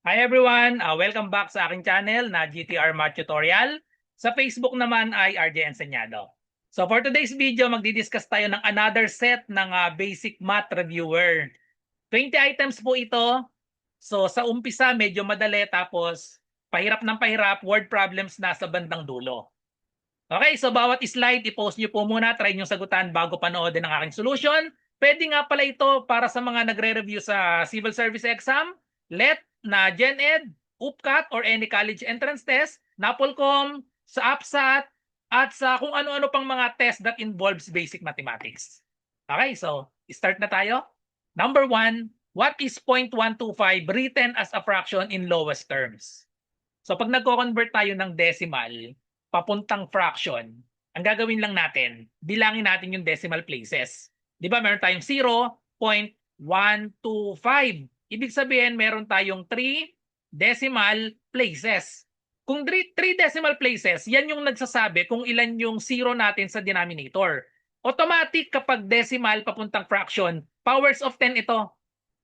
Hi everyone! Welcome back sa aking channel na GTR Math Tutorial. Sa Facebook naman ay RJ Enseñado. So for today's video, magdi-discuss tayo ng another set ng Basic Math Reviewer. 20 items po ito. So sa umpisa, medyo madali, tapos pahirap ng pahirap, word problems na sa bandang dulo. Okay, so bawat slide, i-post nyo po muna, try nyo sagutan bago panoodin ang aking solution. Pwede nga pala ito para sa mga nagre-review sa civil service exam, LET, na GenEd, UPCAT, or any college entrance test, NAPOLCOM, sa APSAT, at sa kung ano-ano pang mga test that involves basic mathematics. Okay, so start na tayo. Number 1, what is 0.125 written as a fraction in lowest terms? So pag nagko-convert tayo ng decimal, papuntang fraction, ang gagawin lang natin, bilangin natin yung decimal places. Di ba meron tayong 0.125. Ibig sabihin meron tayong 3 decimal places. Kung 3 decimal places, yan yung nagsasabi kung ilan yung 0 natin sa denominator. Automatic kapag decimal papuntang fraction, powers of 10 ito.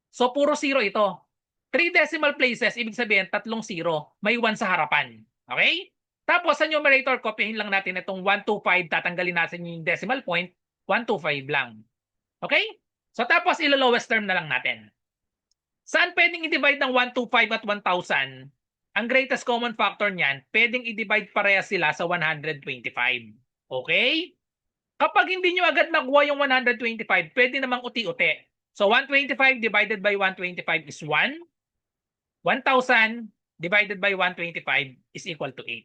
So puro 0 ito. 3 decimal places, ibig sabihin tatlong 0, may 1 sa harapan. Okay? Tapos sa numerator, copyhin lang natin itong 125, tatanggalin natin yung decimal point, 125 lang. Okay? So tapos ilo-lowest term na lang natin. Saan pwedeng i-divide ng 125 at 1,000? Ang greatest common factor niyan, pwedeng i-divide parehas sila sa 125. Okay? Kapag hindi nyo agad nakuha yung 125, pwede namang uti-uti. So 125 divided by 125 is 1. 1,000 divided by 125 is equal to 8.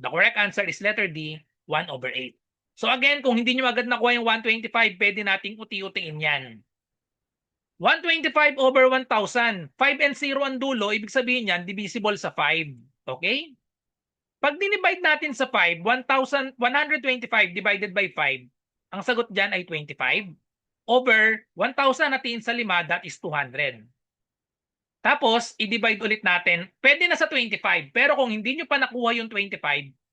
The correct answer is letter D, 1 over 8. So again, kung hindi nyo agad nakuha yung 125, pwede nating uti-utiin yan. 125 over 1,000. 5 and 0 ang dulo, ibig sabihin yan, divisible sa 5. Okay? Pag dinivide natin sa 5, 1,125 divided by 5, ang sagot dyan ay 25. Over 1,000 natin sa 5, that is 200. Tapos, i-divide ulit natin. Pwede na sa 25. Pero kung hindi nyo pa nakuha yung 25,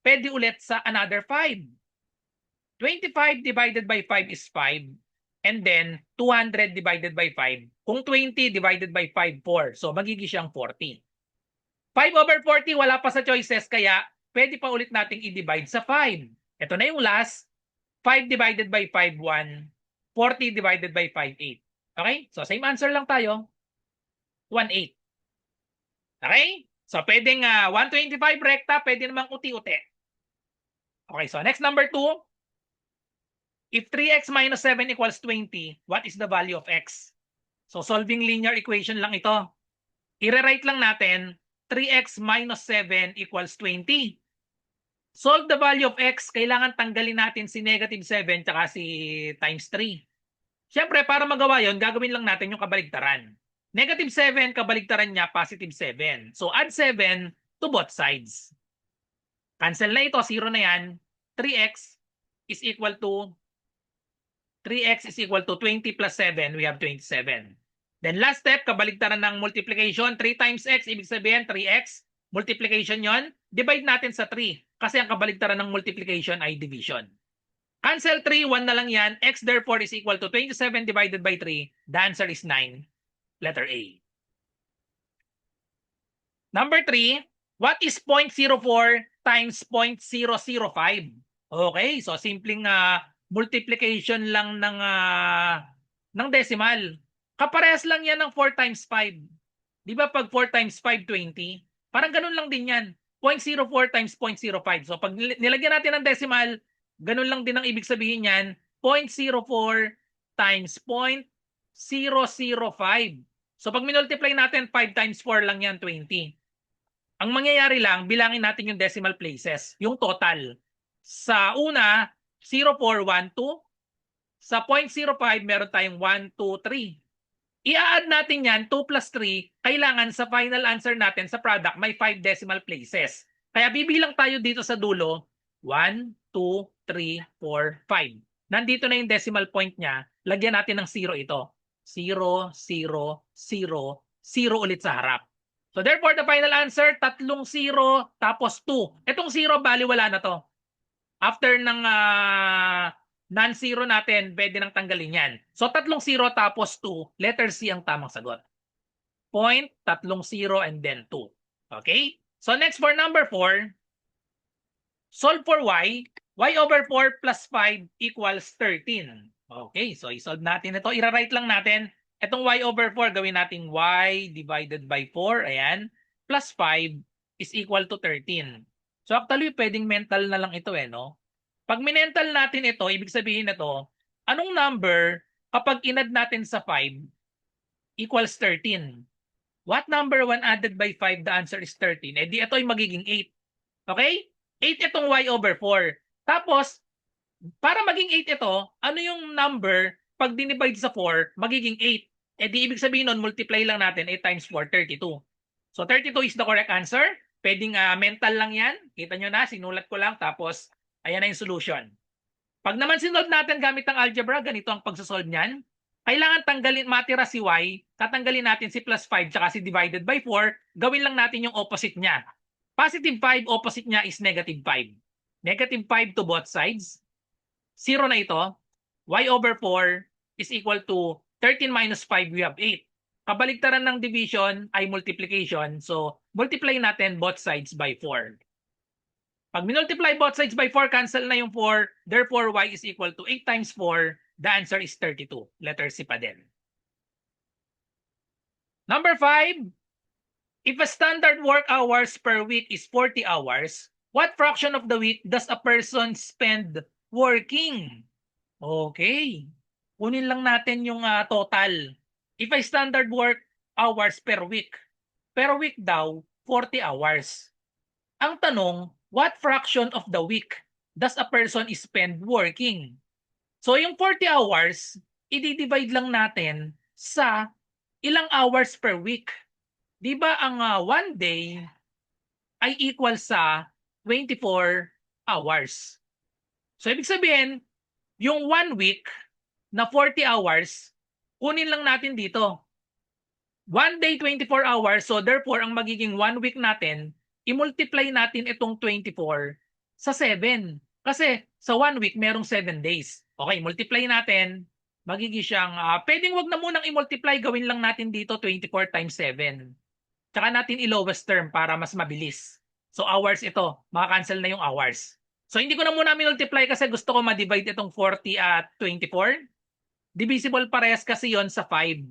pwede ulit sa another 5. 25 divided by 5 is 5. And then, 200 divided by 5. Kung 20 divided by 5, 4. So, magiging siyang 40. 5 over 40, wala pa sa choices. Kaya, pwede pa ulit nating i-divide sa 5. Ito na yung last. 5 divided by 5, 1. 40 divided by 5, 8. Okay? So, same answer lang tayo. 1/8. Okay? So, pwedeng 125 rekta, pwede namang uti-uti. Okay, so next number 2. If 3x minus 7 equals 20, what is the value of x? So, solving linear equation lang ito. I-rewrite lang natin, 3x minus 7 equals 20. Solve the value of x, kailangan tanggalin natin si negative 7 tsaka si times 3. Siyempre, para magawa yon, gagawin lang natin yung kabaligtaran. Negative 7, kabaligtaran niya, positive 7. So, add 7 to both sides. Cancel na ito, 0 na yan. 3x is equal to 20 plus 7, we have 27. Then last step, kabaligtaran ng multiplication. 3 times x, ibig sabihin 3x. Multiplication yon. Divide natin sa 3 kasi ang kabaligtaran ng multiplication ay division. Cancel 3, 1 na lang yan. X therefore is equal to 27 divided by 3. The answer is 9. Letter A. Number 3, what is 0.04 times 0.005? Okay, so simpleng multiplication lang ng decimal. Kaparehas lang yan ng 4 times 5. Di ba pag 4 times 5, 20? Parang ganun lang din yan. 0.04 times 0.05. So pag nilagyan natin ng decimal, ganun lang din ang ibig sabihin yan. 0.04 times 0.005. So pag minultiply natin, 5 times 4 lang yan, 20. Ang mangyayari lang, bilangin natin yung decimal places, yung total. Sa una, 0, 4, 1, 2. Sa 0.05, meron tayong 1, 2, 3. I-add natin yan, 2 plus 3, kailangan sa final answer natin sa product, may 5 decimal places. Kaya bibilang tayo dito sa dulo, 1, 2, 3, 4, 5. Nandito na yung decimal point niya, lagyan natin ng 0 ito. 0, 0, 0, 0 ulit sa harap. So therefore, the final answer, 3 0 tapos 2. Itong 0, bali wala na to. After ng non-zero natin, pwede nang tanggalin yan. So 3 0 tapos 2, letter C ang tamang sagot. point, tatlong 0, and then 2. Okay? So next for number 4, solve for y. Y over 4 plus 5 equals 13. Okay, so isolve natin ito. Ira-write lang natin. Itong y over 4, gawin natin y divided by 4. Ayan. Plus 5 is equal to 13. So actually, pwedeng mental na lang ito no? Pag minental natin ito, ibig sabihin nito, anong number kapag inad natin sa 5 equals 13? What number when added by 5, the answer is 13? Eh di ito ay magiging 8. Okay? 8 itong y over 4. Tapos, para maging 8 ito, ano yung number pag dinivide sa 4, magiging 8? Eh di ibig sabihin nun, multiply lang natin 8 times 4, 32. So 32 is the correct answer. Pwedeng mental lang yan. Kita nyo na, sinulat ko lang. Tapos, ayan na yung solution. Pag naman sinolve natin gamit ang algebra, ganito ang pagsasolve niyan. Kailangan tanggalin, matira si y, tatanggalin natin si plus 5 tsaka si divided by 4, gawin lang natin yung opposite niya. Positive 5, opposite niya is negative 5. Negative 5 to both sides. 0 na ito. Y over 4 is equal to 13 minus 5, we have 8. Kabaligtaran ng division ay multiplication. So, multiply natin both sides by 4. Pag minultiply both sides by 4, cancel na yung 4. Therefore, y is equal to 8 times 4. The answer is 32. Letter C pa din. Number 5. If a standard work hours per week is 40 hours, what fraction of the week does a person spend working? Okay. Kunin lang natin yung total. If a standard work hours per week daw, 40 hours. Ang tanong, what fraction of the week does a person spend working? So yung 40 hours, i-divide lang natin sa ilang hours per week. Di ba ang 1 day ay equal sa 24 hours. So ibig sabihin, yung 1 week na 40 hours, kunin lang natin dito. 1 day, 24 hours. So therefore, ang magiging 1 week natin, i-multiply natin itong 24 sa 7. Kasi sa 1 week, merong 7 days. Okay, multiply natin. Magiging siyang, pwedeng wag na munang i-multiply. Gawin lang natin dito 24 times 7. Tsaka natin i-lowest term para mas mabilis. So hours ito. Maka-cancel na yung hours. So hindi ko na muna multiply kasi gusto ko ma-divide itong 40 at 24. Divisible parehas kasi yon sa 5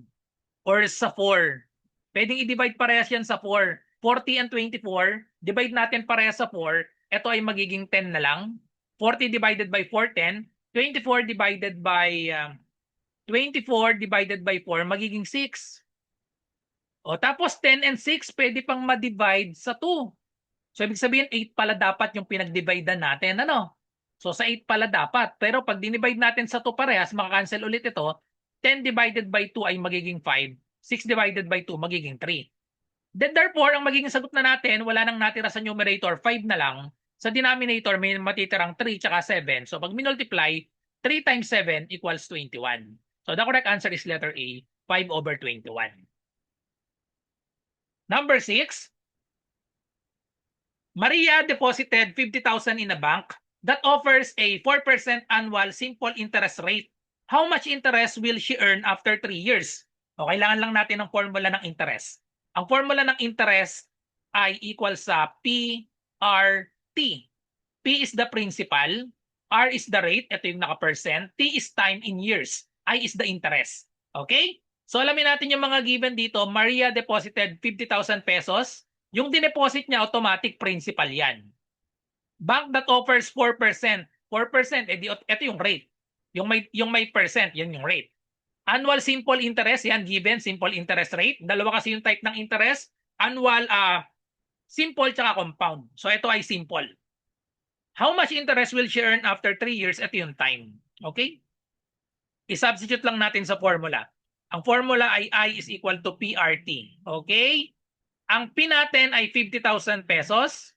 or sa 4. Pwedeng i-divide parehas yan sa 4. 40 and 24, divide natin parehas sa 4. Ito ay magiging 10 na lang. 40 divided by 4, 10. 24 divided by 4, magiging 6. O tapos 10 and 6, pwede pang ma-divide sa 2. So ibig sabihin 8 pala dapat yung pinag-dividean natin, ano? So sa 8 pala dapat. Pero pag dinivide natin sa 2 parehas, maka-cancel ulit ito. 10 divided by 2 ay magiging 5. 6 divided by 2 magiging 3. Then therefore, ang magiging sagot na natin, wala nang natira sa numerator, 5 na lang. Sa denominator, may matitirang 3 tsaka 7. So pag minultiply, 3 times 7 equals 21. So the correct answer is letter A, 5 over 21. Number 6. Maria deposited 50,000 in a bank that offers a 4% annual simple interest rate. How much interest will she earn after 3 years? O kailangan lang natin ng formula ng interest. Ang formula ng interest ay equal sa PRT. P is the principal, R is the rate, ito yung naka-percent, T is time in years, I is the interest. Okay? So alamin natin yung mga given dito. Maria deposited 50,000 pesos. Yung dineposit niya, automatic principal yan. Bank that offers 4%. 4%, ito yung rate. Yung may percent, yan yung rate. Annual simple interest, yan given, simple interest rate. Dalawa kasi yung type ng interest. Annual, simple tsaka compound. So ito ay simple. How much interest will she earn after 3 years? Ito yung time. Okay? I-substitute lang natin sa formula. Ang formula ay I is equal to PRT. Okay? Ang P natin ay 50,000 pesos.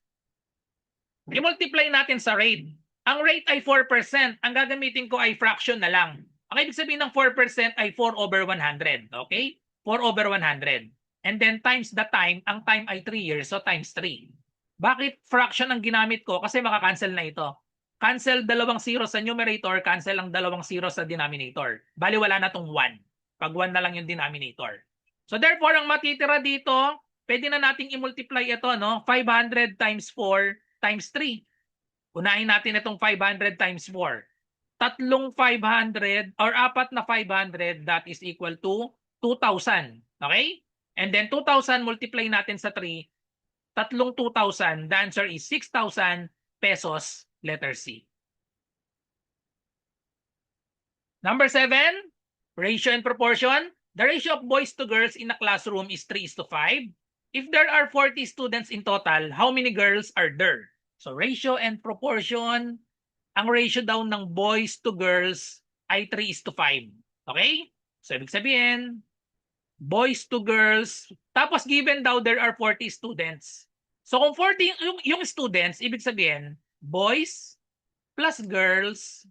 I-multiply natin sa rate. Ang rate ay 4%. Ang gagamitin ko ay fraction na lang. Ang ibig sabihin ng 4% ay 4 over 100. Okay? 4 over 100. And then times the time. Ang time ay 3 years. So times 3. Bakit fraction ang ginamit ko? Kasi makakancel na ito. Cancel 2 zero sa numerator. Cancel ang 2 zero sa denominator. Bali wala na itong 1. Pag 1 na lang yung denominator. So therefore, ang matitira dito, pwede na nating i-multiply ito, no? 500 times 4 times 3. Unahin natin itong 500 times 4. Tatlong 500 or apat na 500, that is equal to 2,000. Okay? And then 2,000 multiply natin sa 3, tatlong 2,000, the answer is 6,000 pesos, letter C. Number 7, ratio and proportion. The ratio of boys to girls in a classroom is 3:5. If there are 40 students in total, how many girls are there? So ratio and proportion, ang ratio daw ng boys to girls ay 3:5. Okay? So ibig sabihin, boys to girls, tapos given daw there are 40 students. So kung 40 yung students, ibig sabihin, boys plus girls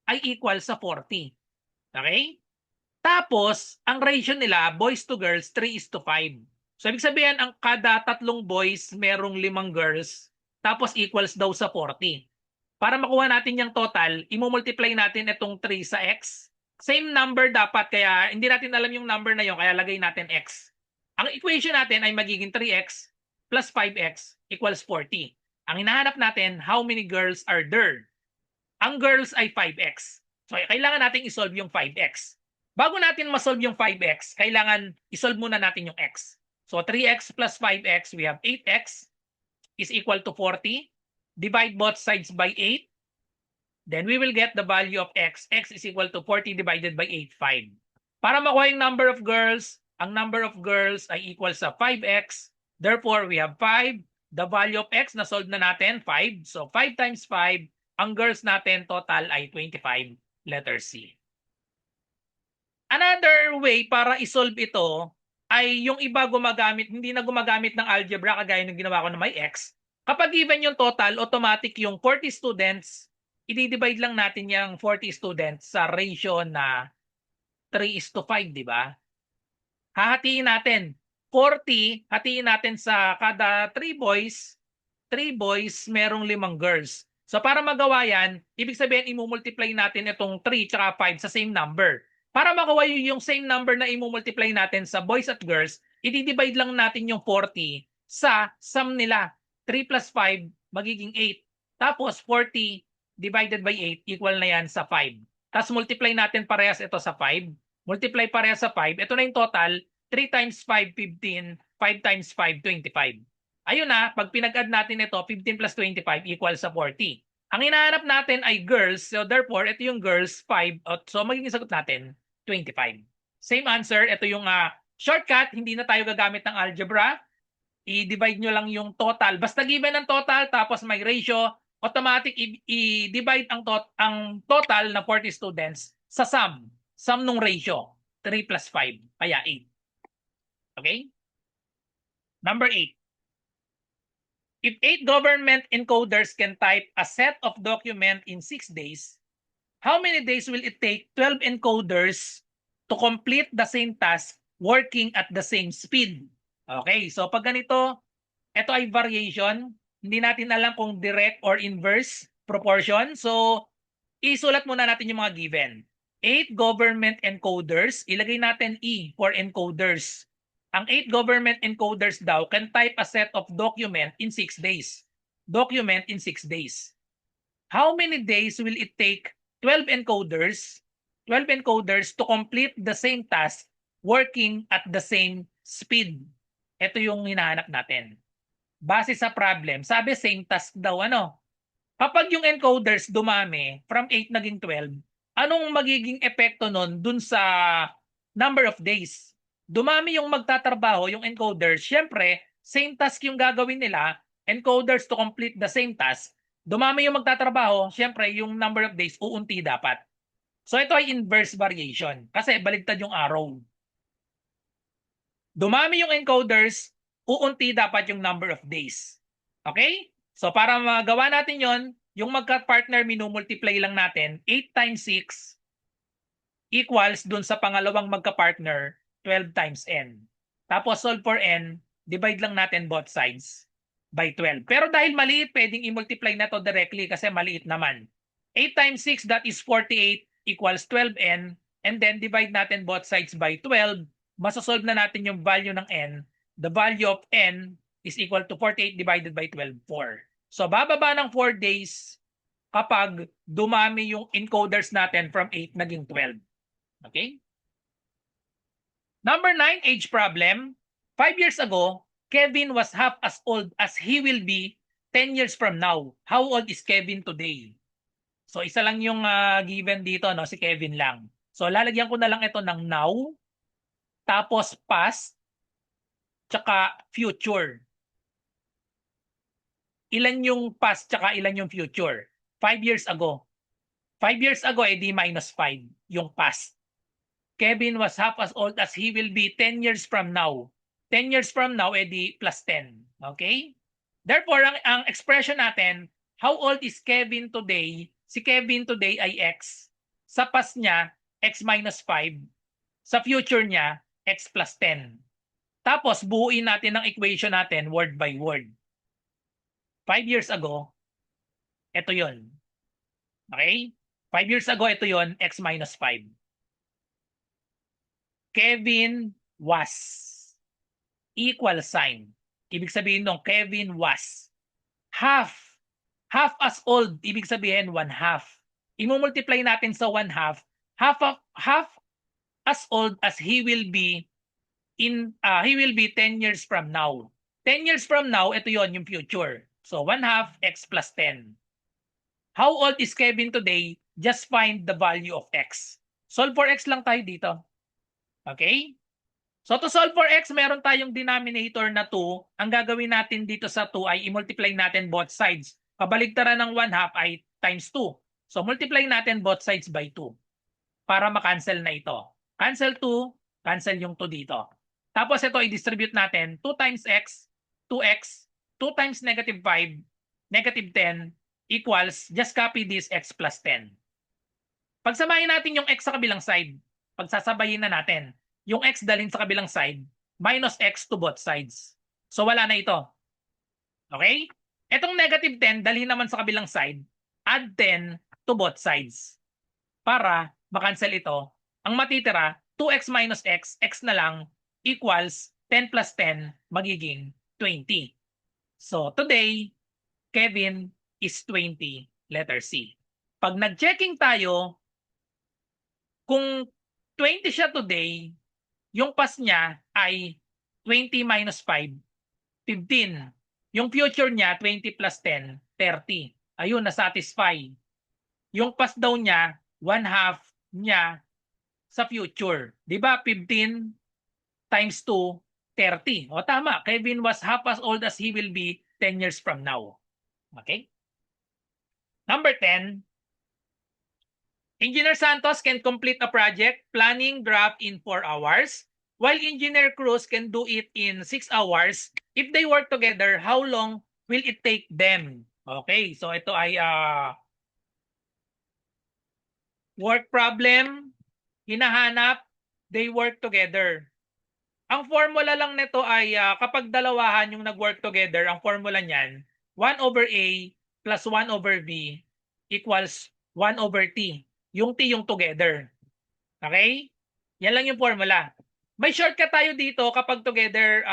ay equal sa 40. Okay? Tapos, ang ratio nila, boys to girls, 3:5. So, ibig sabihin, ang kada tatlong boys, merong 5 girls, tapos equals daw sa 40. Para makuha natin yung total, imumultiply natin itong 3 sa x. Same number dapat, kaya hindi natin alam yung number na yun, kaya lagay natin x. Ang equation natin ay magiging 3x plus 5x equals 40. Ang hinahanap natin, how many girls are there? Ang girls ay 5x. So, kailangan natin isolve yung 5x. Bago natin masolve yung 5x, kailangan isolve muna natin yung x. So, 3x plus 5x, we have 8x is equal to 40. Divide both sides by 8. Then we will get the value of x. X is equal to 40 divided by 8, 5. Para makuha yung number of girls, ang number of girls ay equal sa 5x. Therefore, we have 5. The value of x, na-solve na natin, 5. So, 5 times 5, ang girls natin total ay 25, letter C. Another way para isolve ito ay yung iba gumagamit, hindi na gumagamit ng algebra kagaya ng ginawa ko na may x. Kapag given yung total, automatic yung 40 students, i-divide lang natin yung 40 students sa ratio na 3:5, di ba? Hahatiin natin. 40, hatiin natin sa kada 3 boys, merong 5 girls. So para magawa yan, ibig sabihin imumultiply natin itong 3 tsaka 5 sa same number. Para makuha yung same number na imumultiply natin sa boys at girls, i-divide lang natin yung 40 sa sum nila. 3 plus 5 magiging 8. Tapos 40 divided by 8 equal na yan sa 5. Tapos multiply natin parehas ito sa 5. Multiply parehas sa 5. Ito na yung total. 3 times 5, 15. 5 times 5, 25. Ayun na, pag pinag-add natin ito, 15 plus 25 equals sa 40. Ang hinahanap natin ay girls. So therefore, ito yung girls, 5. So magiging sagot natin, 25. Same answer. Ito yung shortcut. Hindi na tayo gagamit ng algebra. I-divide nyo lang yung total. Basta given ang total, tapos may ratio, automatic i-divide ang total na 40 students sa sum. Sum nung ratio. 3 plus 5. Kaya 8. Okay? Number 8. If 8 government encoders can type a set of document in 6 days, how many days will it take 12 encoders to complete the same task working at the same speed? Okay, so pag ganito, ito ay variation. Hindi natin alam kung direct or inverse proportion. So, isulat muna natin yung mga given. 8 government encoders, ilagay natin E for encoders. Ang 8 government encoders daw can type a set of document in 6 days. Document in 6 days. How many days will it take 12 encoders to complete the same task working at the same speed? Ito yung hinahanap natin. Base sa problem, sabi same task daw ano. Kapag yung encoders dumami from 8 naging 12, anong magiging epekto nun dun sa number of days? Dumami yung magtatrabaho, yung encoders, syempre, same task yung gagawin nila, encoders to complete the same task. Dumami yung magtatrabaho, syempre, yung number of days, uunti dapat. So ito ay inverse variation kasi baligtad yung arrow. Dumami yung encoders, uunti dapat yung number of days. Okay? So para magawa natin yon, yung magka-partner minumultiply lang natin, 8 times 6 equals dun sa pangalawang magka-partner, 12 times n. Tapos solve for n, divide lang natin both sides by 12. Pero dahil maliit, pwedeng i-multiply na to directly kasi maliit naman. 8 times 6, that is 48 equals 12n. And then divide natin both sides by 12. masasolve na natin yung value ng n. The value of n is equal to 48 divided by 12, 4. So bababa ng 4 days kapag dumami yung encoders natin from 8 naging 12. Okay? Number 9, age problem. 5 years ago, Kevin was half as old as he will be 10 years from now. How old is Kevin today? So isa lang yung given dito, no? Si Kevin lang. So lalagyan ko na lang ito ng now, tapos past, tsaka future. Ilan yung past tsaka ilan yung future? 5 years ago. 5 years ago, edi minus 5 yung past. Kevin was half as old as he will be 10 years from now. 10 years from now, edi plus 10. Okay? Therefore, ang expression natin, how old is Kevin today? Si Kevin today ay x. Sa past niya, x minus 5. Sa future niya, x plus 10. Tapos, buuin natin ang equation natin word by word. 5 years ago, ito yun. Okay? 5 years ago, ito yun, x minus 5. Kevin was. Equal sign. Ibig sabihin nung Kevin was. Half. Half as old, ibig sabihin 1/2. I-multiply natin sa 1/2. Half as old as he will be he will be 10 years from now. 10 years from now, ito yon yung future. So 1/2 x plus 10. How old is Kevin today? Just find the value of x. Solve for x lang tayo dito. Okay? So to solve for x, meron tayong denominator na 2. Ang gagawin natin dito sa 2 ay i-multiply natin both sides. Kabaligtaran ng 1/2 ay times 2. So multiply natin both sides by 2 para makancel na ito. Cancel 2, cancel yung 2 dito. Tapos ito i-distribute natin 2 times x, 2x, 2 times negative 5, negative 10 equals, just copy this x plus 10. Pagsamahin natin yung x sa kabilang side, pagsasabayin na natin. Yung x dalhin sa kabilang side, minus x to both sides. So wala na ito. Okay? Etong negative 10, dalhin naman sa kabilang side, add 10 to both sides. Para makancel ito, ang matitira, 2x minus x, x na lang, equals 10 plus 10, magiging 20. So today, Kevin is 20, letter C. Pag nag-checking tayo, kung 20 siya today, yung past niya ay 20 minus 5, 15. Yung future niya, 20 plus 10, 30. Ayun, na-satisfy. Yung past daw niya, 1/2 niya sa future. Di ba? 15 times 2, 30. O tama, Kevin was half as old as he will be 10 years from now. Okay? Number 10, Engineer Santos can complete a project planning draft in 4 hours, while Engineer Cruz can do it in 6 hours. If they work together, how long will it take them? Okay, so ito ay work problem, hinahanap, they work together. Ang formula lang nito ay kapag dalawahan yung nag-work together, ang formula niyan, 1/A plus 1/B equals 1/T. Yung T yung together. Okay? Yan lang yung formula. May shortcut tayo dito kapag together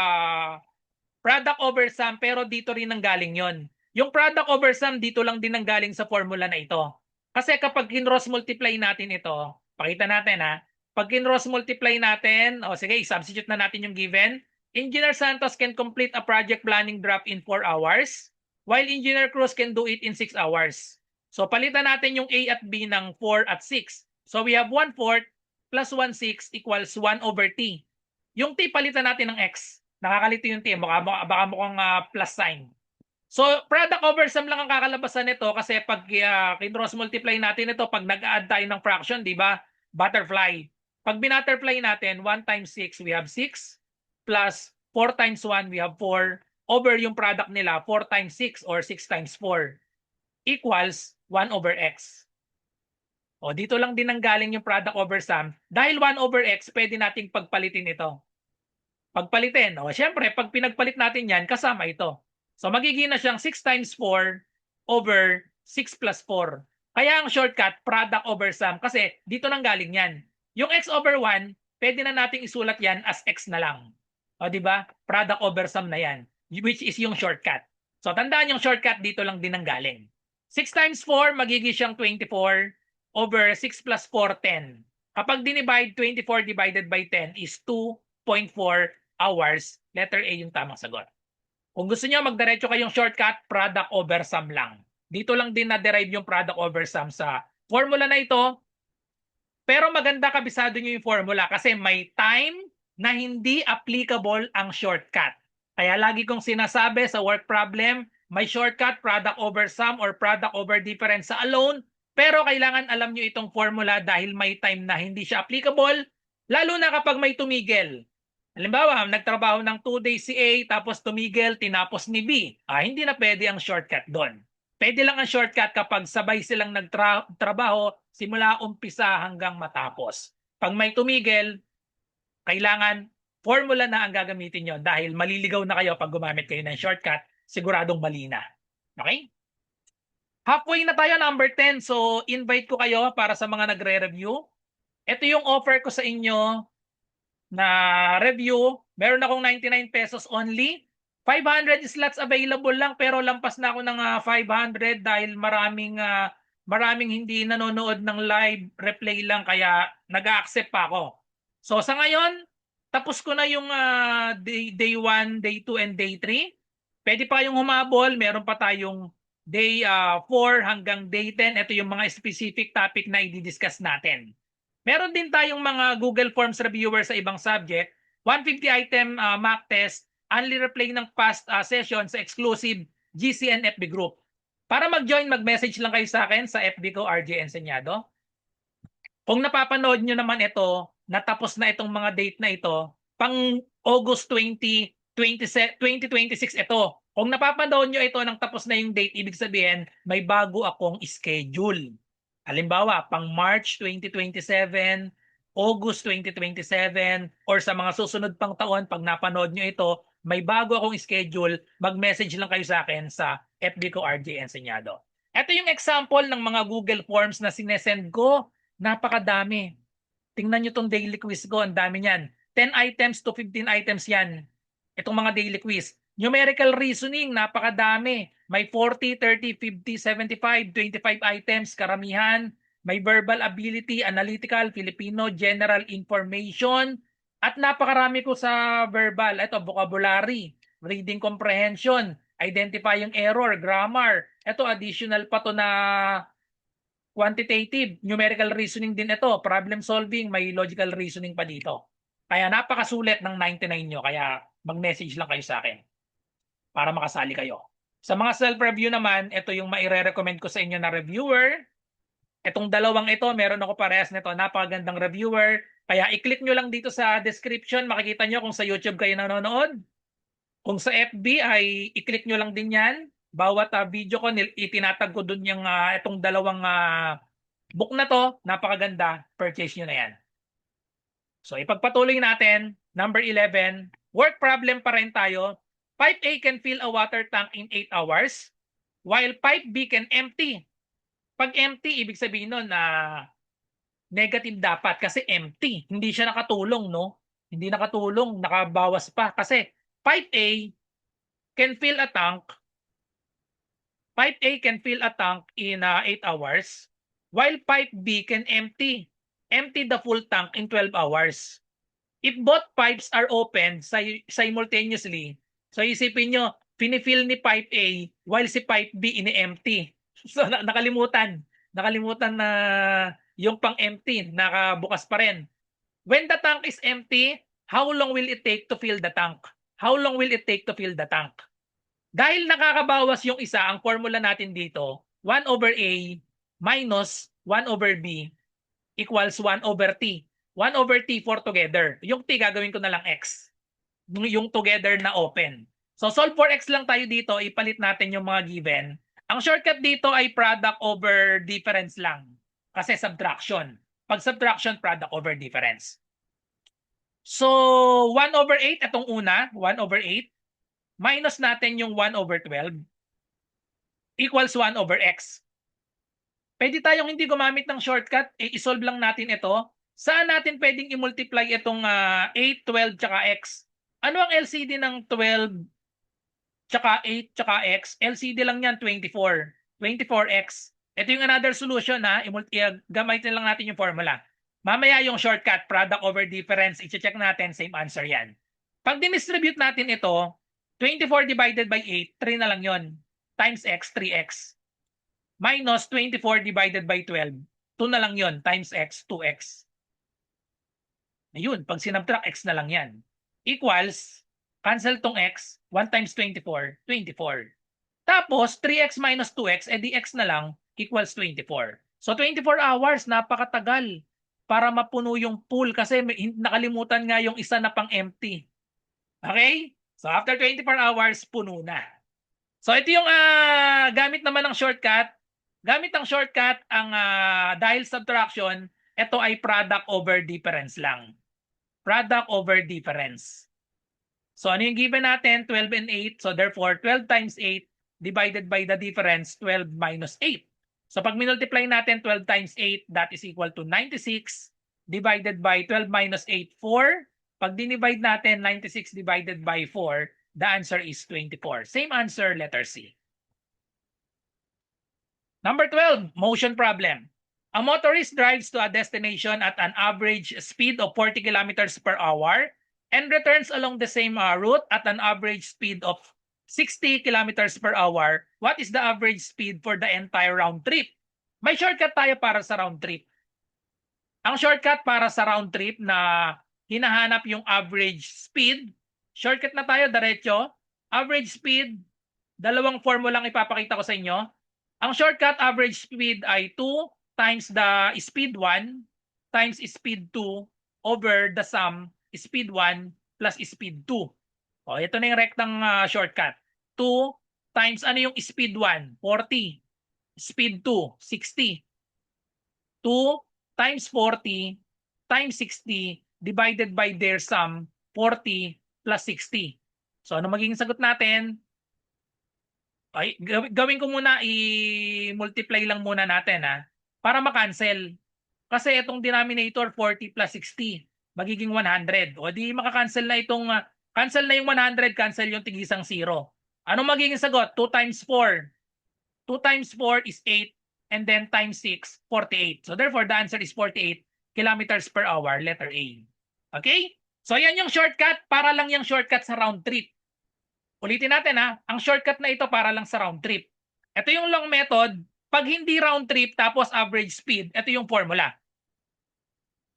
product over sum, pero dito rin nanggaling yon. Yung product over sum dito lang din nanggaling sa formula na ito. Kasi kapag kinross multiply natin ito, pakita natin ha, pag kinross multiply natin, sige, substitute na natin yung given. Engineer Santos can complete a project planning draft in 4 hours, while Engineer Cruz can do it in 6 hours. So palitan natin yung A at B ng 4 at 6. So we have 1/4 plus 1/6 equals 1/T. Yung T palitan natin ng X. Nakakalito yung T. Baka mukhang plus sign. So product over sum lang ang kakalabasan nito kasi pag kinross multiply natin ito, pag nag-add tayo ng fraction, di ba? Butterfly. Pag binutterfly natin, 1 times 6, we have 6. Plus 4 times 1, we have 4. Over yung product nila, 4 times 6 or 6 times 4 equals 1/X. O dito lang din nanggaling yung product over sum. Dahil 1/X, pwede nating pagpalitin ito. Pagpalitin. O syempre, pag pinagpalit natin yan, kasama ito. So magiging na siyang 6 times 4 over 6 plus 4. Kaya ang shortcut, product over sum. Kasi dito nanggaling yan. Yung x over 1, pwede na nating isulat yan as x na lang. O, di ba? Product over sum na yan, which is yung shortcut. So, tandaan yung shortcut dito lang din ang galing. 6 times 4, magiging siyang 24 over 6 plus 4, 10. Kapag dinivide, 24 divided by 10 is 2.4 hours. Letter A yung tamang sagot. Kung gusto niyo magdiretso kayong shortcut, product over sum lang. Dito lang din na-derive yung product over sum sa formula na ito. Pero maganda kabisado niyo yung formula kasi may time na hindi applicable ang shortcut. Kaya lagi kong sinasabi sa work problem, may shortcut, product over sum or product over difference sa alone. Pero kailangan alam niyo itong formula dahil may time na hindi siya applicable, lalo na kapag may tumigil. Halimbawa, nagtrabaho ng 2 days si A, tapos tumigil, tinapos ni B. Hindi na pwede ang shortcut doon. Pwede lang ang shortcut kapag sabay silang nagtrabaho simula umpisa hanggang matapos. Pag may tumigil, kailangan formula na ang gagamitin nyo dahil maliligaw na kayo pag gumamit kayo ng shortcut, siguradong mali na. Okay? Halfway na tayo, number 10. So, invite ko kayo para sa mga nagre-review. Ito yung offer ko sa inyo na review. Meron akong 99 pesos only. 500 slots available lang pero lampas na ako ng 500 dahil maraming hindi nanonood ng live replay lang kaya nag-accept pa ako. So sa ngayon, tapos ko na yung day 1, day 2, and day 3. Pwede pa kayong humabol. Meron pa tayong day 4 hanggang day 10. Ito yung mga specific topic na i-discuss natin. Meron din tayong mga Google Forms reviewer sa ibang subject. 150 item mock test, only replay ng past session sa exclusive GCN FB group. Para mag-join, mag-message lang kayo sa akin sa FB ko, RJ Enseñado. Kung napapanood nyo naman ito, natapos na itong mga date na ito, pang August 2026 ito. Kung napapanood nyo ito nang tapos na yung date, ibig sabihin, may bago akong schedule. Halimbawa, pang March 2027, August 2027, or sa mga susunod pang taon, pag napanood nyo ito, may bago akong schedule, mag-message lang kayo sa akin sa FB ko, RJ Enseñado. Ito yung example ng mga Google Forms na sinesend ko. Napakadami. Tingnan nyo tong daily quiz ko, ang dami niyan. 10 items to 15 items yan. Itong mga daily quiz. Numerical reasoning, napakadami. May 40, 30, 50, 75, 25 items, karamihan. May verbal ability, analytical, Filipino, general information. At napakarami ko sa verbal. Ito, vocabulary, reading comprehension, identifying error, grammar. Ito, additional pa to na quantitative, numerical reasoning din ito, problem solving, may logical reasoning pa dito. Kaya napakasulit ng 99 nyo, kaya mag-message lang kayo sa akin para makasali kayo. Sa mga self-review naman, ito yung maire-recommend ko sa inyo na reviewer. Itong dalawang ito, meron ako parehas nito, napakagandang reviewer. Kaya i-click nyo lang dito sa description, makikita nyo kung sa YouTube kayo nanonood. Kung sa FB ay i-click nyo lang din yan. Bawat video ko, itinatag ko dun yung itong dalawang book na to, napakaganda, purchase nyo na yan. So ipagpatuloy natin, number 11, work problem pa rin tayo. Pipe A can fill a water tank in 8 hours, while pipe B can empty. Pag empty, ibig sabihin nun na negative dapat kasi empty. Hindi siya nakatulong, no? Hindi nakatulong, nakabawas pa. Kasi pipe A can fill a tank. Pipe A can fill a tank in 8 hours, while pipe B can empty the full tank in 12 hours. If both pipes are opened simultaneously, so isipin nyo, finifill ni pipe A while si pipe B ini-empty. So nakalimutan na yung pang-empty, nakabukas pa rin. When the tank is empty, how long will it take to fill the tank? How long will it take to fill the tank? Dahil nakakabawas yung isa, ang formula natin dito, 1 over A minus 1 over B equals 1 over T. 1 over T for together. Yung T gagawin ko na lang X. Yung together na open. So solve for X lang tayo dito, ipalit natin yung mga given. Ang shortcut dito ay product over difference lang. Kasi subtraction. Pag subtraction, product over difference. So 1 over 8, itong una, 1 over 8. Minus natin yung 1 over 12 equals 1 over X. Pwede tayong hindi gumamit ng shortcut, isolve lang natin ito. Saan natin pwedeng i-multiply itong 8, 12, tsaka x? Ano ang LCD ng 12, tsaka 8, tsaka x? LCD lang yan, 24. 24x. Ito yung another solution ha. Gamitin lang natin yung formula. Mamaya yung shortcut, product over difference, i-check natin, same answer yan. Pag dinistribute natin ito, 24 divided by 8, 3 na lang yon. Times x, 3x. Minus 24 divided by 12, 2 na lang yon. Times x, 2x. Ayun, pag sinubtract, x na lang yan. Equals, cancel tong x, 1 times 24, 24. Tapos, 3x minus 2x, edi x na lang, equals 24. So, 24 hours, napakatagal para mapuno yung pool kasi nakalimutan nga yung isa na pang empty. Okay? So, after 24 hours, puno na. So, ito yung gamit naman ng shortcut. Gamit ang shortcut, dahil subtraction, ito ay product over difference lang. Product over difference. So, ano yung given natin? 12 and 8. So, therefore, 12 times 8 divided by the difference, 12 minus 8. So, pag minultiply natin 12 times 8, that is equal to 96 divided by 12 minus 8, 4. Pag dinivide natin 96 divided by 4, the answer is 24. Same answer, letter C. Number 12, motion problem. A motorist drives to a destination at an average speed of 40 kilometers per hour and returns along the same route at an average speed of 60 kilometers per hour. What is the average speed for the entire round trip? May shortcut tayo para sa round trip. Ang shortcut para sa round trip na hinahanap yung average speed, shortcut na tayo, diretso. Average speed, dalawang formulang ipapakita ko sa inyo. Ang shortcut average speed ay 2 times the speed 1 times speed 2 over the sum speed 1 plus speed 2. O, ito na yung rectang shortcut. 2 times ano yung speed 1? 40. Speed 2, 60. 2 times 40 times 60 divided by their sum, 40 plus 60. So, ano magiging sagot natin? Ay, gawin ko muna, i-multiply lang muna natin para ma-cancel. Kasi itong denominator 40 plus 60 magiging 100. O di maka-cancel na itong cancel na yung 100, cancel yung tigisang 0. Ano magiging sagot? 2 times 4. 2 times 4 is 8 and then times 6, 48. So therefore the answer is 48 kilometers per hour, letter A. Okay? So yan yung shortcut, para lang yung shortcut sa round trip. Ulitin natin ang shortcut na ito para lang sa round trip. Ito yung long method. Pag hindi round trip tapos average speed, ito yung formula.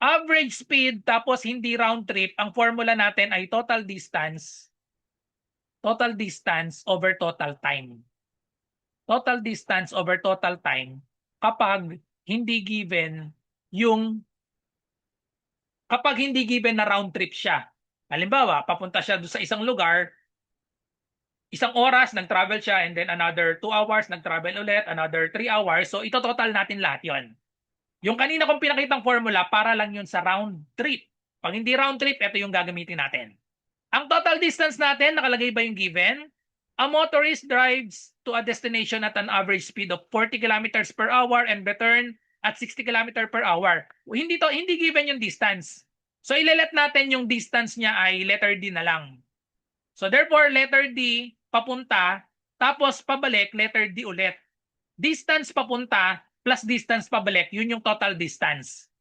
Average speed tapos hindi round trip, ang formula natin ay total distance over total time. Total distance over total time kapag hindi given na round trip siya. Halimbawa, papunta siya sa isang lugar, isang oras, nag-travel siya, and then another 2 hours, nag-travel ulit, another 3 hours. So, ito total natin lahat yon. Yung kanina kong pinakitang formula, para lang yun sa round trip. Pag hindi round trip, ito yung gagamitin natin. Ang total distance natin, nakalagay ba yung given? A motorist drives to a destination at an average speed of 40 kilometers per hour and return at 60 kilometers per hour. Hindi given yung distance. So, ilelet natin yung distance niya ay letter D na lang. So, therefore, letter D, papunta, tapos pabalik, letter D ulit. Distance papunta plus distance pabalik, yun yung total distance.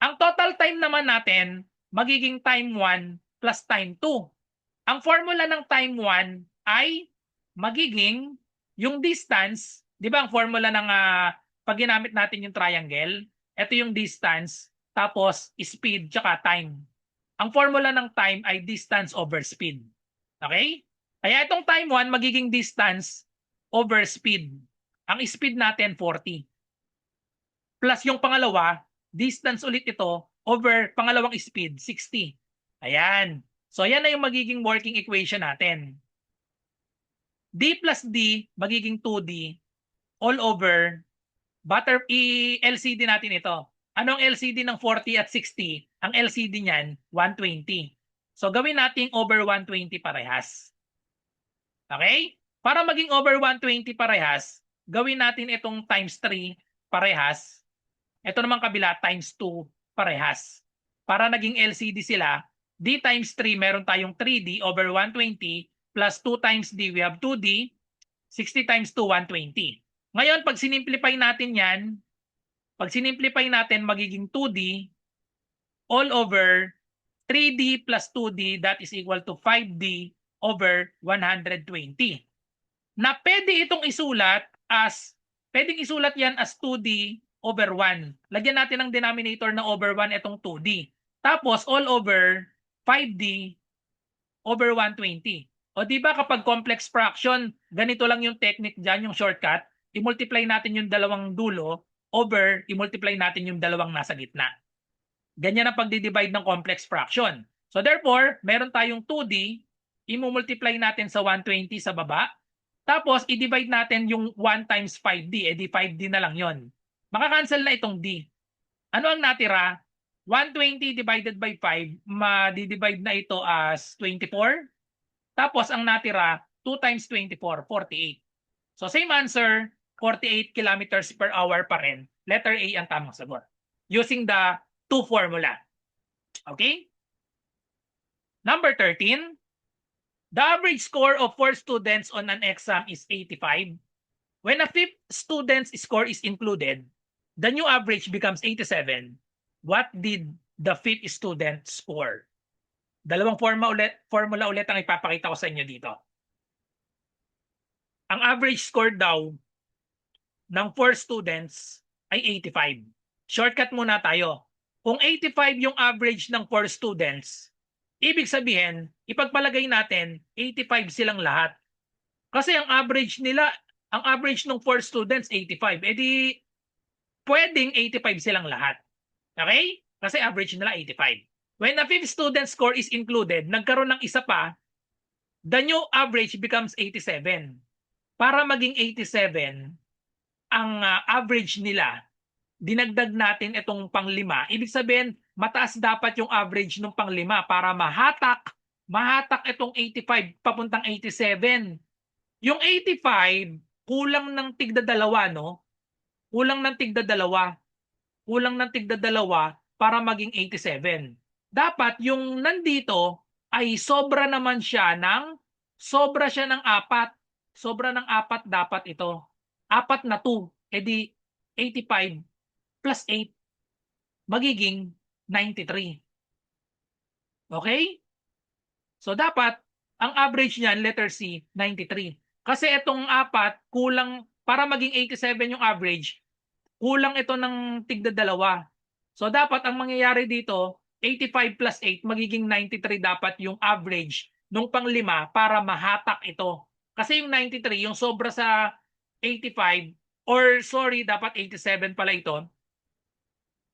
Ang total time naman natin, magiging time 1 plus time 2. Ang formula ng time 1 ay magiging yung distance, di ba ang formula ng pag ginamit natin yung triangle, ito yung distance, tapos speed, tsaka time. Ang formula ng time ay distance over speed. Okay? Kaya itong time 1 magiging distance over speed. Ang speed natin 40. Plus yung pangalawa, distance ulit ito over pangalawang speed 60. Ayan. So yan na yung magiging working equation natin. D plus D magiging 2D all over LCD natin ito. Anong LCD ng 40 at 60? Ang LCD niyan 120. So gawin natin over 120 parehas. Okay? Para maging over 120 parehas, gawin natin itong times 3 parehas. Ito naman kabila times 2 parehas. Para naging LCD sila, D times 3, meron tayong 3D over 120 plus 2 times D, we have 2D, 60 times 2, 120. Ngayon, pag sinimplify natin yan, magiging 2D all over 3D plus 2D, that is equal to 5D over 120. Na pwede itong isulat as, pwedeng isulat yan as 2D over 1. Lagyan natin ng denominator na over 1 itong 2D. Tapos all over 5D over 120. O di ba kapag complex fraction, ganito lang yung technique dyan, yung shortcut, i-multiply natin yung dalawang dulo over i-multiply natin yung dalawang nasa gitna. Ganyan ang pagdi-divide ng complex fraction. So therefore, meron tayong 2D, i-multiply natin sa 120 sa baba, tapos i-divide natin yung 1 times 5D, edi 5D na lang yon. Makakancel na itong D. Ano ang natira? 120 divided by 5, ma-divide na ito as 24. Tapos ang natira, 2 times 24, 48. So same answer, 48 kilometers per hour pa rin. Letter A ang tamang sagot. Using the 2 formula. Okay? Number 13. The average score of 4 students on an exam is 85. When a 5th student's score is included, the new average becomes 87. What did the 5th student score? Dalawang formula ulit ang ipapakita ko sa inyo dito. Ang average score daw ng 4 students ay 85. Shortcut muna tayo. Kung 85 yung average ng 4 students, ibig sabihin, ipagpalagay natin 85 silang lahat. Kasi ang average nila, ang average ng 4 students 85. Eh di pwedeng 85 silang lahat. Okay? Kasi average nila 85. When a 5th student score is included, nagkaroon ng isa pa, the new average becomes 87. Para maging 87, ang average nila, dinagdag natin itong pang-5. Ibig sabihin, mataas dapat yung average ng pang-5 para mahatak itong 85 papuntang 87. Yung 85, kulang ng tigda-dalawa, no? Kulang ng tigda-dalawa para maging 87. Dapat yung nandito ay sobra siya ng 4. Sobra ng 4 dapat ito. 4 na 2. E di 85 plus 8 magiging 93. Okay? So dapat ang average niyan, letter C, 93. Kasi itong 4 kulang, para maging 87 yung average, kulang ito ng tigda-dalawa. So dapat ang mangyayari dito, 85 plus 8 magiging 93 dapat yung average nung pang-5 para mahatak ito. Kasi yung 93, yung sobra sa 85, or sorry, dapat 87 pala ito.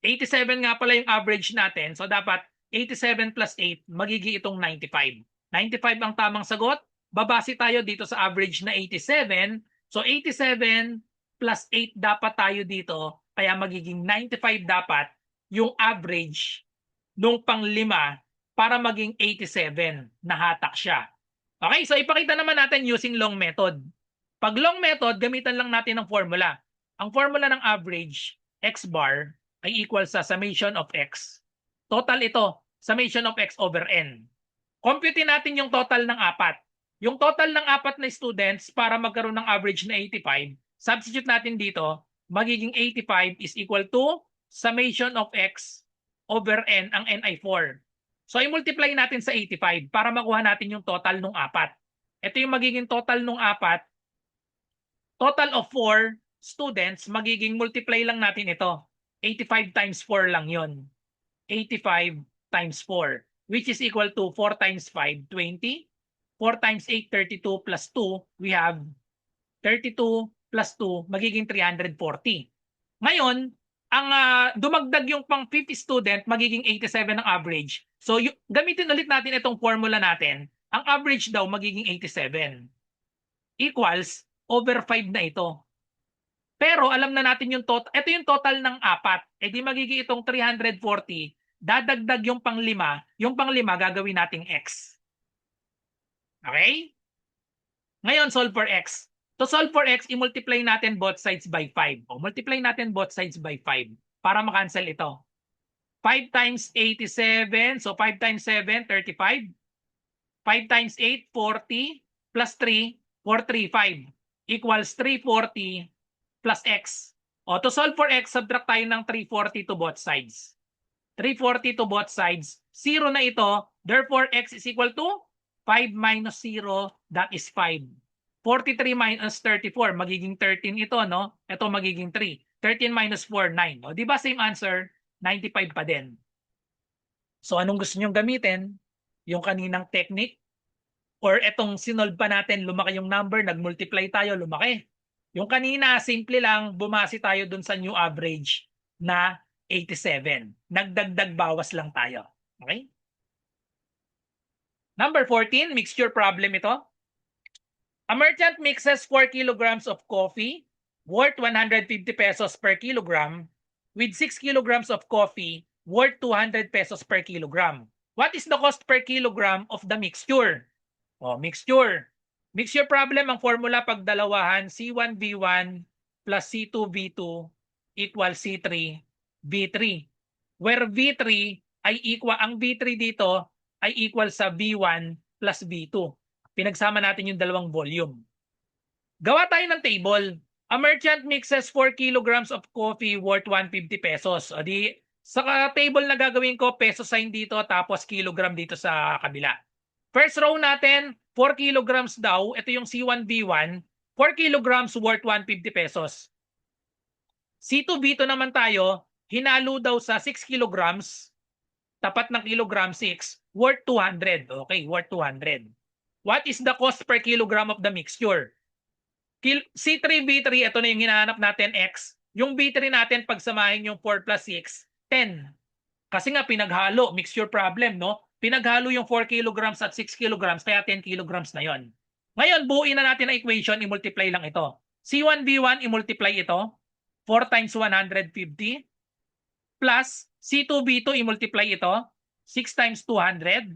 87 nga pala yung average natin. So dapat 87 plus 8 magiging itong 95. 95 ang tamang sagot. Babase tayo dito sa average na 87. So 87 plus 8 dapat tayo dito. Kaya magiging 95 dapat yung average nung pang-5 para maging 87. Nahatak siya. Okay, so ipakita naman natin using long method. Pag long method, gamitan lang natin ng formula. Ang formula ng average, x bar, ay equal sa summation of x. Total ito, summation of x over n. Compute natin yung total ng 4. Yung total ng 4 na students para magkaroon ng average na 85, substitute natin dito, magiging 85 is equal to summation of x over n, ang n ay 4. So i-multiply natin sa 85 para makuha natin yung total ng 4. Ito yung magiging total ng 4. Total of 4 students, magiging multiply lang natin ito. 85 times 4 lang yon. 85 times 4, which is equal to 4 times 5, 20. 4 times 8, 32 plus 2, we have 32 plus 2, magiging 340. Ngayon, ang dumagdag yung pang 50 student, magiging 87 ang average. So, gamitin ulit natin itong formula natin. Ang average daw, magiging 87. Equals, over 5 na ito. Pero alam na natin yung total. Ito yung total ng 4. E di magiging itong 340. Dadagdag yung pang-5. Yung pang-5 gagawin nating x. Okay? Ngayon, solve for x. To solve for x, i-multiply natin both sides by 5. O, multiply natin both sides by 5 para makancel ito. 5 times 87. So 5 times 7, 35. 5 times 8, 40. Plus 3, 435. Equals 340 plus x. O, to solve for x, subtract tayo ng 340 to both sides. 340 to both sides. 0 na ito. Therefore, x is equal to 5 minus 0. That is 5. 43 minus 34. Magiging 13 ito, no? Ito magiging 3. 13 minus 4, 9. O, di ba same answer? 95 pa din. So, anong gusto nyong gamitin? Yung kaninang technique? Or etong sinolve pa natin, lumaki yung number, nag-multiply tayo, lumaki. Yung kanina, simple lang, bumasi tayo dun sa new average na 87. Nagdagdag bawas lang tayo. Okay? Number 14, mixture problem ito. A merchant mixes 4 kilograms of coffee worth 150 pesos per kilogram with 6 kilograms of coffee worth 200 pesos per kilogram. What is the cost per kilogram of the mixture? O, mixture. Mixture problem, ang formula pagdalawahan, C1V1 plus C2V2 equals C3V3. Where V3 ay equal, ang V3 dito ay equal sa V1 plus V2. Pinagsama natin yung dalawang volume. Gawa tayo ng table. A merchant mixes 4 kilograms of coffee worth 150 pesos. O di, sa table na gagawin ko, peso sign dito, tapos kilogram dito sa kabila. First row natin, 4 kilograms daw. Ito yung C1V1. 4 kilograms worth 150 pesos. C2V2 naman tayo, hinalo daw sa 6 kilograms. Tapat ng kilogram 6, worth 200. Okay, worth 200. What is the cost per kilogram of the mixture? C3V3, ito na yung hinahanap natin, X. Yung B3 natin, pagsamahin yung 4 plus 6, 10. Kasi nga pinaghalo, mixture problem, no? Pinaghalo yung 4 kilograms at 6 kilograms, kaya 10 kilograms na yon. Ngayon, buuin na natin ang equation, i-multiply lang ito. C1V1, i-multiply ito. 4 times 150 plus C2V2, i-multiply ito. 6 times 200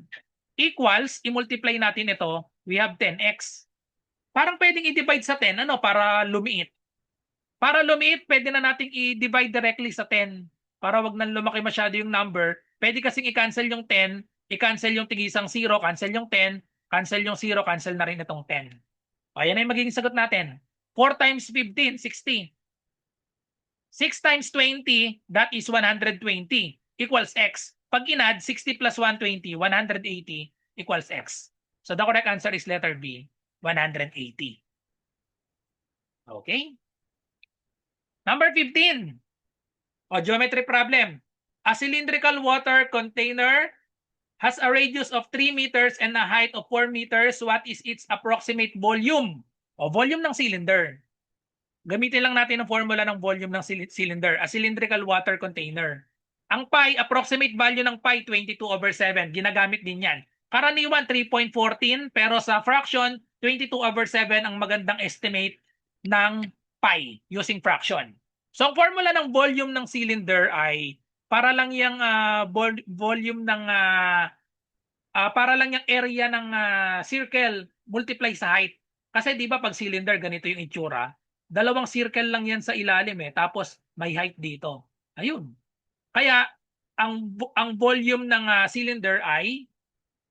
equals, i-multiply natin ito, we have 10x. Parang pwedeng i-divide sa 10, ano, para lumiit. Para lumiit, pwede na nating i-divide directly sa 10. Para wag nang lumaki masyado yung number. Pwede kasing i-cancel yung 10, i-cancel yung tigisang 0, cancel yung 10, cancel yung 0, cancel na rin itong 10. O, yan ay magiging sagot natin. 4 times 15, 60. 6 times 20, that is 120, equals x. Pag inad, 60 plus 120, 180, equals x. So the correct answer is letter B, 180. Okay? Number 15. O, geometry problem. A cylindrical water container has a radius of 3 meters and a height of 4 meters. What is its approximate volume? O, volume ng cylinder. Gamitin lang natin ang formula ng volume ng cylinder. A cylindrical water container. Ang pi, approximate value ng pi, 22/7. Ginagamit din yan. Karaniwan, 3.14. Pero sa fraction, 22/7 ang magandang estimate ng pi using fraction. So, ang formula ng volume ng cylinder ay para lang yung volume ng para lang yung area ng circle multiply sa height. Kasi di ba pag cylinder ganito yung itsura, dalawang circle lang yan sa ilalim tapos may height dito. Ayun. Kaya ang volume ng cylinder ay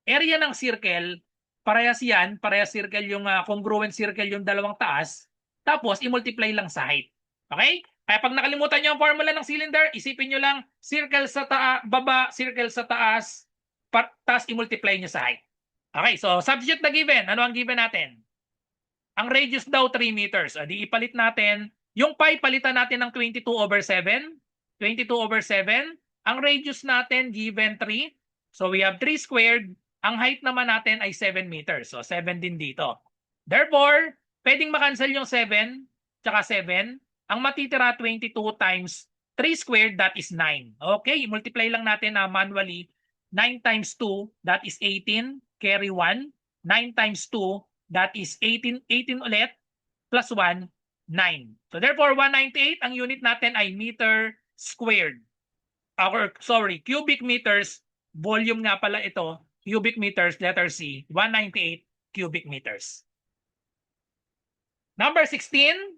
area ng circle, parehas yan, parehas circle yung congruent circle yung dalawang taas, tapos i-multiply lang sa height. Okay? Kaya pag nakalimutan nyo ang formula ng cylinder, isipin nyo lang circle sa baba, circle sa taas, tapos i-multiply nyo sa height. Okay, so substitute the given. Ano ang given natin? Ang radius daw 3 meters. Di ipalit natin. Yung pi, palitan natin ng 22/7. 22/7. Ang radius natin, given 3. So we have 3 squared. Ang height naman natin ay 7 meters. So 7 din dito. Therefore, pwedeng makancel yung 7 tsaka 7. Ang matitira 22 times 3 squared, that is 9. Okay, multiply lang natin manually. 9 times 2, that is 18. Carry 1. 9 times 2, that is 18. 18 ulit. Plus 1, 9. So therefore, 198, ang unit natin ay meter squared. Cubic meters. Volume nga pala ito. Cubic meters, letter C. 198 cubic meters. Number 16.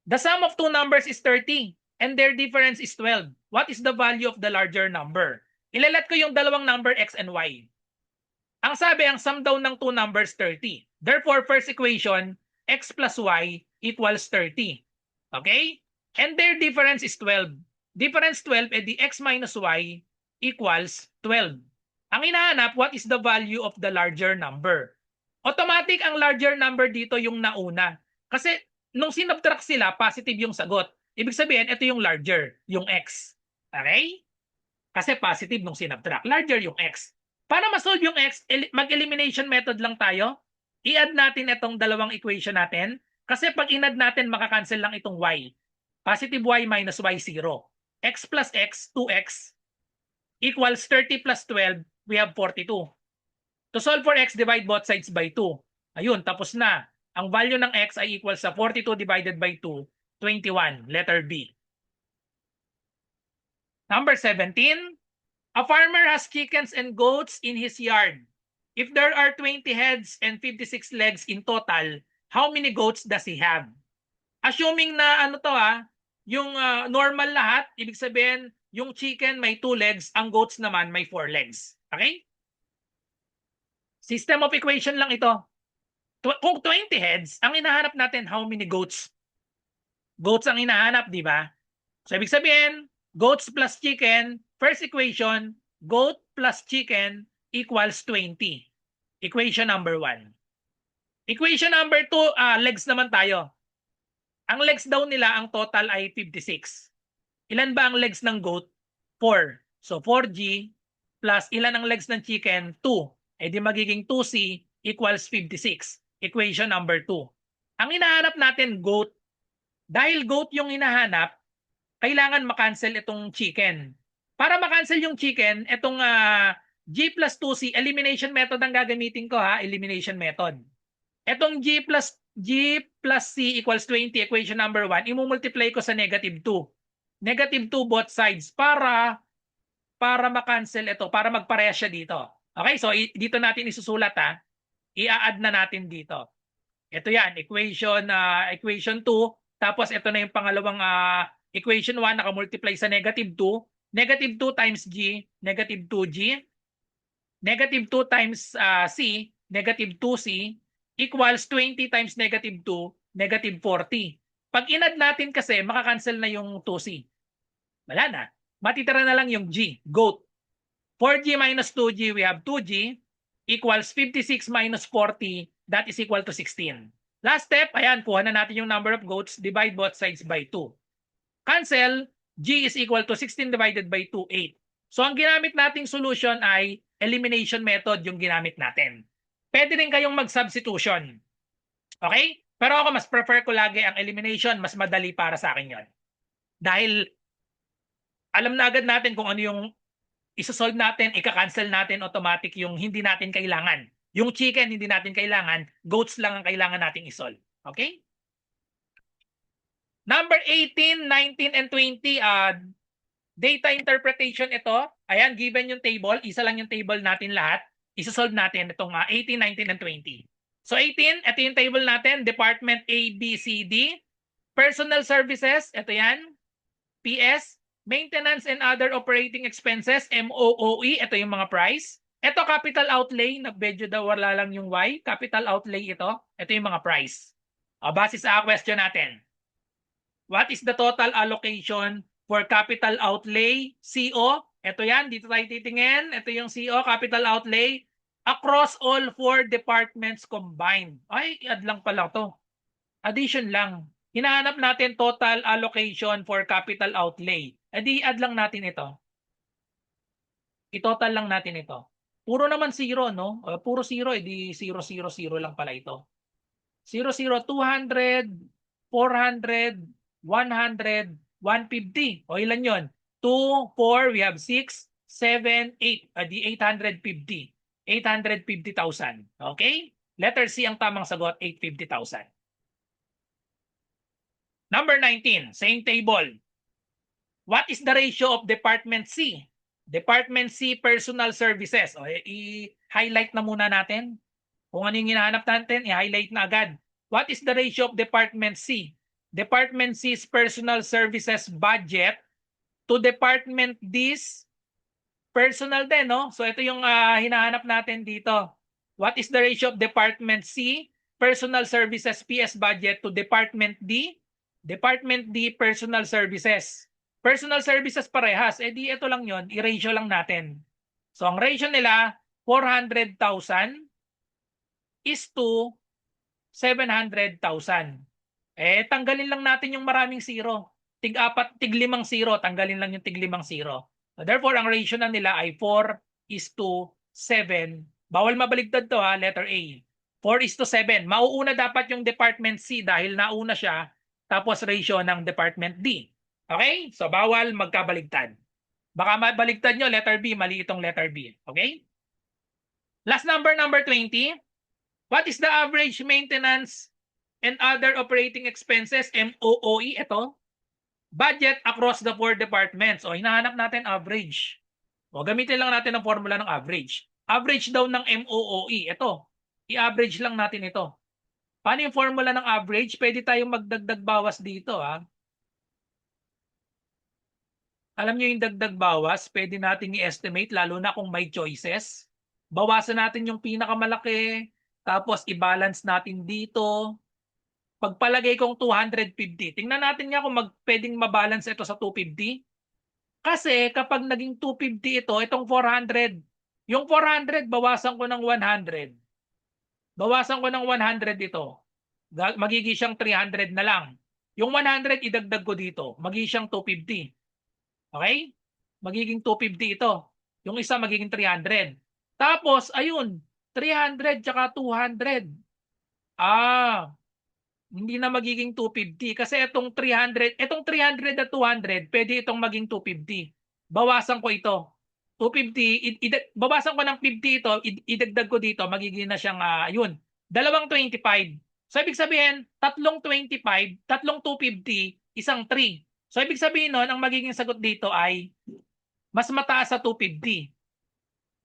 The sum of two numbers is 30. and their difference is 12. What is the value of the larger number? Ilalat ko yung dalawang number x and y. Ang sabi, ang sum daw ng two numbers 30. Therefore, first equation, x plus y equals 30. Okay? And their difference is 12. Difference 12, edi x minus y equals 12. Ang hinahanap, what is the value of the larger number? Automatic ang larger number dito yung nauna. Kasi nung sinubtract sila, positive yung sagot. Ibig sabihin, ito yung larger, yung x. Okay? Kasi positive nung sinubtract. Larger yung x. Para ma-solve yung x, mag-elimination method lang tayo. I-add natin itong dalawang equation natin. Kasi pag in-add natin, makakancel lang itong y. Positive y minus y 0. X plus x, 2x, equals 30 plus 12, we have 42. To solve for x, divide both sides by 2. Ayun, tapos na. Ang value ng x ay equal sa 42 divided by 2, 21, letter B. Number 17, a farmer has chickens and goats in his yard. If there are 20 heads and 56 legs in total, how many goats does he have? Assuming na yung normal lahat, ibig sabihin, yung chicken may 2 legs, ang goats naman may 4 legs. Okay? System of equation lang ito. Kung 20 heads, ang hinahanap natin, how many goats? Goats ang hinahanap, di ba? So, ibig sabihin, goats plus chicken, first equation, goat plus chicken equals 20. Equation number 1. Equation number 2, legs naman tayo. Ang legs daw nila, ang total ay 56. Ilan ba ang legs ng goat? 4. So, 4G plus ilan ang legs ng chicken? 2. Eh di magiging 2C equals 56. Equation number 2. Ang hinahanap natin, goat. Dahil goat yung hinahanap, kailangan makancel itong chicken. Para makancel yung chicken, itong G plus 2C, elimination method ang gagamitin ko ha, elimination method. Itong G plus C equals 20, equation number 1, imumultiply ko sa negative 2. Negative 2 both sides para makancel ito, para magpareha siya dito. Okay, so dito natin isusulat ha. I-add na natin dito. Ito yan, equation 2, tapos ito na yung pangalawang equation 1, nakamultiply sa negative 2. Negative 2 times G, negative 2G. Negative 2 times C, negative 2C, equals 20 times negative 2, negative 40. Pag in-add natin kasi, makakancel na yung 2C. Wala na. Matitira na lang yung G, goat. 4G minus 2G, we have 2G, equals 56 minus 40, that is equal to 16. Last step, ayan, kuha na natin yung number of goats, divide both sides by 2. Cancel, G is equal to 16 divided by 2, 8. So ang ginamit nating solution ay elimination method yung ginamit natin. Pwede rin kayong mag-substitution. Okay? Pero ako mas prefer ko lagi ang elimination, mas madali para sa akin yon. Dahil alam na agad natin kung ano yung isa-solve natin, ika-cancel natin automatic yung hindi natin kailangan. Yung chicken hindi natin kailangan, goats lang ang kailangan nating isolve. Okay? Number 18, 19, and 20, data interpretation ito. Ayan, given yung table, isa lang yung table natin lahat. Isa-solve natin itong 18, 19, and 20. So 18, ito yung table natin, Department A, B, C, D. Personal Services, ito yan. PS, Maintenance and Other Operating Expenses, MOOE, ito yung mga price. Ito capital outlay, na-bedyo daw wala lang yung Y. Capital outlay ito, ito yung mga price. Base sa question natin. What is the total allocation for capital outlay, CO? Ito yan, dito tayo titingin. Ito yung CO, capital outlay, across all 4 departments combined. Ay, add lang pala to. Addition lang. Hinahanap natin total allocation for capital outlay. Edi add lang natin ito. I-total lang natin ito. Puro naman 0, no? Puro 0, edi 0, 0, 0 lang pala ito. 0, 0, 200, 400, 100, 150. O ilan yon? 2, 4, we have 6, 7, 8. Di 850. 850,000. Okay? Letter C ang tamang sagot, 850,000. Number 19, same table. What is the ratio of Department C? Department C Personal Services. O, i-highlight na muna natin. Kung ano yung hinahanap natin, i-highlight na agad. What is the ratio of Department C? Department C's personal services budget to Department D's personal din, no? So ito yung hinahanap natin dito. What is the ratio of Department C personal services PS budget to Department D? Department D personal services. Personal services parehas. Eh di ito lang yon, i-ratio lang natin. So ang ratio nila 400,000 is to 700,000. Eh tanggalin lang natin yung maraming zero. Tig 5 zero, tanggalin lang yung tig 5 zero. So therefore ang ratio na nila ay 4:7. Bawal mabaligtad to ha, letter A. 4:7. Mauuna dapat yung Department C dahil nauna siya, tapos ratio ng Department D. Okay? So bawal magkabaligtad. Baka mabaligtad nyo, letter B, mali itong letter B. Okay? Last number 20. What is the average maintenance and other operating expenses, MOOE, ito, budget across the 4 departments? O, hinahanap natin average. O, gamitin lang natin ang formula ng average. Average daw ng MOOE, ito. I-average lang natin ito. Paano yung formula ng average? Pwede tayong magdagdag bawas dito, ha? Alam nyo yung dagdag bawas, pwede natin i-estimate, lalo na kung may choices. Bawasan natin yung pinakamalaki, tapos i-balance natin dito. Pagpalagay kong 250, tingnan natin nga kung pwedeng mabalance ito sa 250. Kasi kapag naging 250 ito, itong 400, yung 400 bawasan ko ng 100. Bawasan ko ng 100 ito. Magiging siyang 300 na lang. Yung 100 idagdag ko dito, magiging siyang 250. Okay? Magiging 250 ito. Yung isa magiging 300. Tapos, ayun, 300 tsaka 200. Hindi na magiging 250 kasi itong 300 at 200 pwede itong maging 250. Bawasan ko ito. 250, bawasan ko ng 50 ito, idagdag ko dito, magiging na siyang yun, dalawang 25. So ibig sabihin, tatlong 25, tatlong 250, isang 3. So ibig sabihin nun, ang magiging sagot dito ay mas mataas sa 250.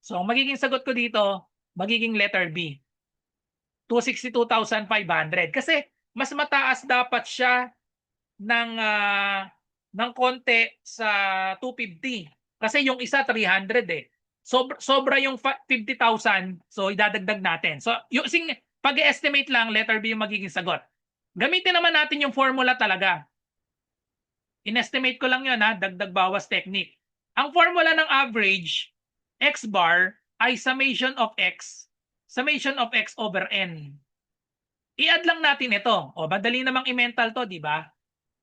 So ang magiging sagot ko dito, magiging letter B. 262,500 kasi mas mataas dapat siya ng konti sa 250 kasi yung isa 300 eh. Sobra yung 50,000, so idadagdag natin. So yung pag-estimate lang, letter B yung magiging sagot. Gamitin naman natin yung formula talaga. In-estimate ko lang yun ha, dagdag bawas technique. Ang formula ng average, x bar, ay summation of x over n. I-add lang natin ito. O, madali namang i-mental to, di ba?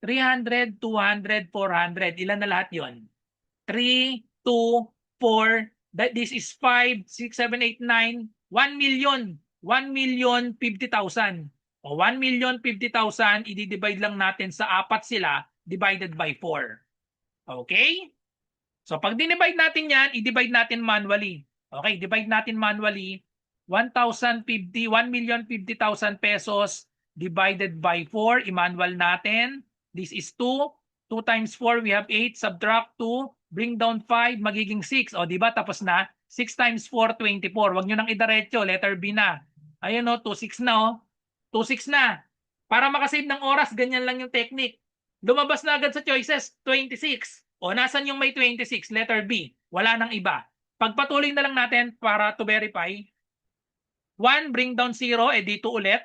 300, 200, 400. Ilan na lahat yon? 3, 2, 4. This is 5, 6, 7, 8, 9. 1 million. 1,050,000. O, 1,050,000, i-divide lang natin sa 4 sila, divided by 4. Okay? So, pag dinivide natin yan, i-divide natin manually. Okay, divide natin manually. 1,050,000 pesos divided by 4, i-manual natin. This is 2. 2 times 4, we have 8. Subtract 2, bring down 5, magiging 6. O, diba? Tapos na. 6 times 4, 24. Huwag nyo nang idiretso. Letter B na. Ayun o, 26 na o. 26 na. Para makasave ng oras, ganyan lang yung technique. Lumabas na agad sa choices, 26. O, nasan yung may 26? Letter B. Wala nang iba. Pagpatuloy na lang natin para to verify. 1, bring down 0, dito ulit.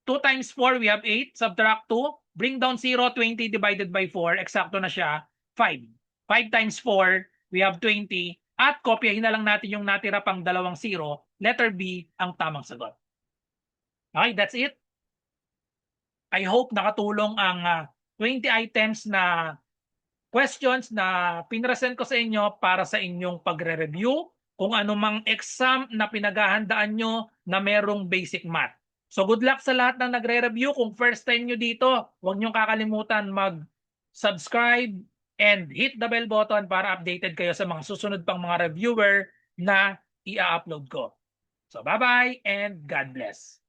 2 times 4, we have 8. Subtract 2, bring down 0, 20 divided by 4. Eksakto na siya, 5. 5 times 4, we have 20. At kopyahin na lang natin yung natira pang 2 0. Letter B ang tamang sagot. Okay, that's it. I hope nakatulong ang 20 items na questions na pinresent ko sa inyo para sa inyong pagre-review kung anumang exam na pinaghahandaan nyo na merong basic math. So good luck sa lahat ng nagre-review. Kung first time nyo dito, huwag nyo kakalimutan mag-subscribe and hit the bell button para updated kayo sa mga susunod pang mga reviewer na i-upload ko. So bye-bye and God bless.